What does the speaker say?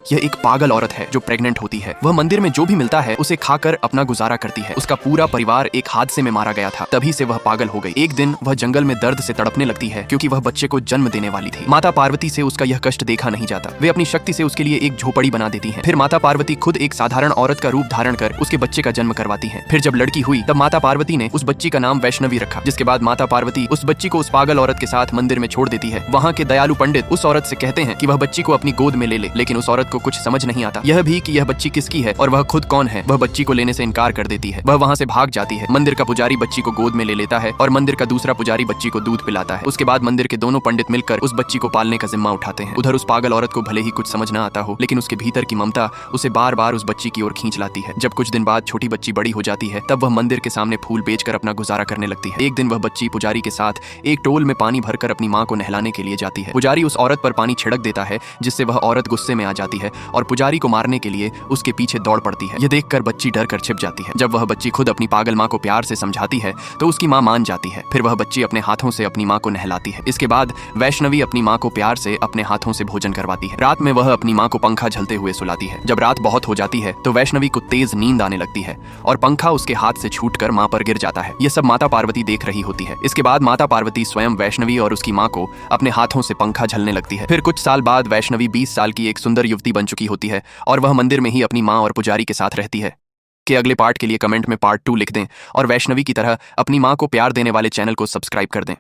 यह एक पागल औरत है जो प्रेग्नेंट होती है। वह मंदिर में जो भी मिलता है उसे खाकर अपना गुजारा करती है। उसका पूरा परिवार एक हादसे में मारा गया था, तभी से वह पागल हो गई। एक दिन वह जंगल में दर्द से तड़पने लगती है क्योंकि वह बच्चे को जन्म देने वाली थी। माता पार्वती से उसका यह कष्ट देखा नहीं जाता। वे अपनी शक्ति से उसके लिए एक झोपड़ी बना देती हैं। फिर माता पार्वती खुद एक साधारण औरत का रूप धारण कर उसके बच्चे का जन्म करवाती है। फिर जब लड़की हुई तब माता पार्वती ने उस बच्ची का नाम वैष्णवी रखा। जिसके बाद माता पार्वती उस बच्ची को उस पागल औरत के साथ मंदिर में छोड़ देती है। वहाँ के दयालु पंडित उस औरत से कहते हैं कि वह बच्ची को अपनी गोद में ले ले, लेकिन उस औरत को कुछ समझ नहीं आता, यह भी कि यह बच्ची किसकी है और वह खुद कौन है। वह बच्ची को लेने से इनकार कर देती है। वह वहाँ से भाग जाती है। मंदिर का पुजारी बच्ची को गोद में ले लेता है और मंदिर का दूसरा पुजारी बच्ची को दूध पिलाता है। उसके बाद मंदिर के दोनों पंडित मिलकर उस बच्ची को पालने का जिम्मा उठाते हैं। उधर उस पागल औरत को भले ही कुछ समझ न आता हो, लेकिन उसके भीतर की ममता उसे बार बार उस बच्ची की ओर खींच लाती है। जब कुछ दिन बाद छोटी बच्ची बड़ी हो जाती है तब वह मंदिर के सामने फूल बेचकर अपना गुजारा करने लगती है। एक दिन वह बच्ची पुजारी के साथ एक टोल में पानी भरकर अपनी माँ को नहलाने के लिए जाती है। पुजारी उस औरत पर पानी छिड़क देता है, जिससे वह औरत गुस्से में आ जाती है और पुजारी को मारने के लिए उसके पीछे दौड़ पड़ती है। यह देखकर बच्ची डर कर छिप जाती है। जब वह बच्ची खुद अपनी पागल माँ को प्यार से समझाती है तो उसकी माँ मान जाती है। फिर वह बच्ची अपने हाथों से अपनी माँ को नहलाती है। इसके बाद वैष्णवी अपनी माँ को प्यार से अपने हाथों से भोजन करवाती है। रात में वह अपनी माँ को पंखा झलते हुए सुलाती है। जब रात बहुत हो जाती है तो वैष्णवी को तेज नींद आने लगती है और पंखा उसके हाथ से छूटकर माँ पर गिर जाता है। यह सब माता पार्वती देख रही होती है। इसके बाद माता पार्वती स्वयं वैष्णवी और उसकी माँ को अपने हाथों से पंखा झलने लगती है। फिर कुछ साल बाद वैष्णवी 20 साल की एक सुंदर युवती बन चुकी होती है और वह मंदिर में ही अपनी माँ और पुजारी के साथ रहती है। के अगले पार्ट के लिए कमेंट में पार्ट 2 लिख दें और वैष्णवी की तरह अपनी माँ को प्यार देने वाले चैनल को सब्सक्राइब कर दें।